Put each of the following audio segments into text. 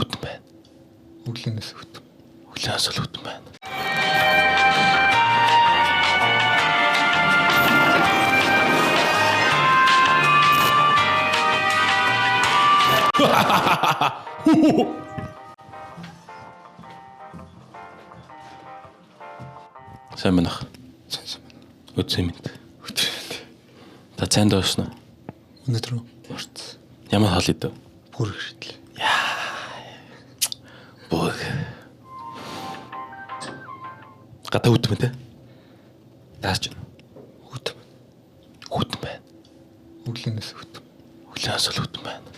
Хүтэн байна. Өглөөнөөс хүтэн. Өглөөнөөс л хүтэн байна. Сайн байна. Өцөө минь. Та цаанд орсон уу? Өнөөдөр орсон. Ямар хол идэв? Бүр хэвшил. Бүр. Гата үтмэ тэ? Таарч байна. Хүтэн байна. Өглөөнөөс хүтэн. Өглөөнөөс л хүтэн байна.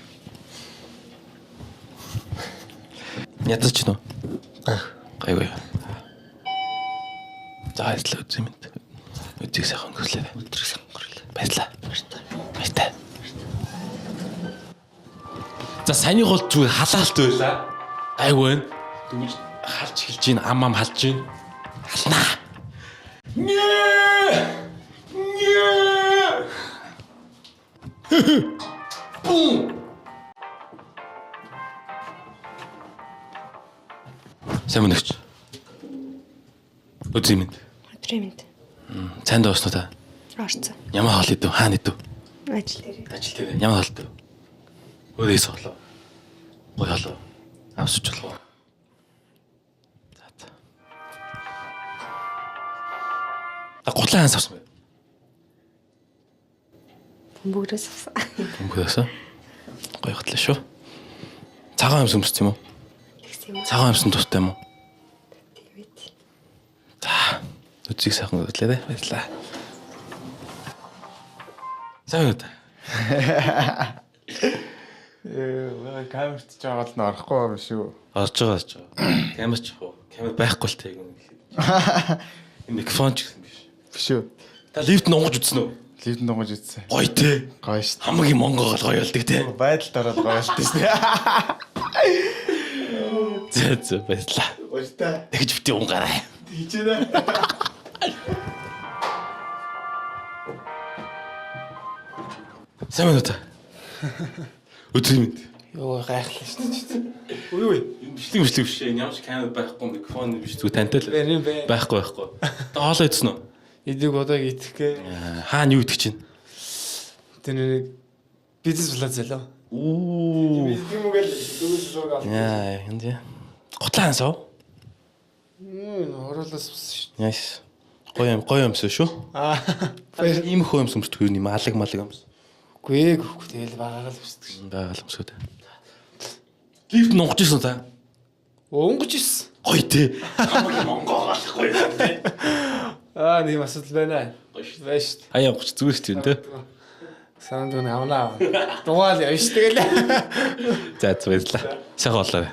Ядаж чинь уу? Гайгүй. За баярлалаа үзье минь. Үзийг сайхан өнгөрүүлээ. Өдрийг сайхан өнгөрүүлээ. Баярлалаа. Баярлалаа. За саяны гол зүгээр халаалт байлаа. Гайгүй байна. Дүүж халж эхэлж гин ам халж гин. Халнаа. Сайн мэнэгч. Үзье минь. Өдрийн мэнд. Цаанд орсон уу та? Орцсон. Ямар хол идэв? Хаана идэв? Ажил дээр. Ажил дээр. Ямар хол идэв? Өөрөөс холоо. Гой холоо. Авсч болов. За. Гутлаа хаан авсан бэ? Бөмбөгөөс авсан. Бөмбөгөөс. Гой готлаа шүү. Цагаан амс өмсч юм уу? Тэгсэн юм. Цагаан амс нь тустай юм уу? Тийм ээ. За. Үзийг сайхан өнгөрүүлээ. Баярлалаа. Сайн уу? Камерт ч жагаад н орохгүй юм шүү. Орж байгаа. Камер ч яах вэ? Камер байхгүй л тэг юм. Энэ микрофон ч гэсэн биш. Биш үү? Та лифт нонгож үзсэн үү? Лифт нонгож идсэн. Гоё те. Гоё шүү. Хамгийн монгол гоё болдог те. Байдалд ороод гоё болтой шүү. Зэ баярлаа. Баяртай. Тэгж бити унгараа. Тэгж байна. Сайн байна уу та? Өдрийн мэнд. Йоо гайхлаа шүү дээ. Үгүй юу? Бичлэг биш. Ямар ч камер байхгүй, микрофон биш. Зүгээр тантай л. Байхгүй. Та хоолоо идсэн үү? Эдэг удааг итгэхээ. Хаана юу идэх чинь? Тэр нэг бизнес плаза лөө. Оо. Тиймгээл дүүс зураг авсан. Яа, энэ. Гутлаа хансав? Ороолоос ус шүү. Nice. Гоё юмс шүү. Ийм хөө юмс өмсдөг юм алаг юмс. Үгүй ээ, тэгэл багаар л өсдөг. Баагаал өмсгөө тэ. Лифт нонгож ирсэн та. Өнгөж ирсэн. Гоё тий. Хамгийн монгол гоё тий. Нэг асуудал байна. Гоё шүү. Баяа шүү. Хаяа гоч зүгээр шүү дээ тий. Санд нэг авнаа. Дугаал явж тэгэл. За баярлалаа. Сайхан болоо.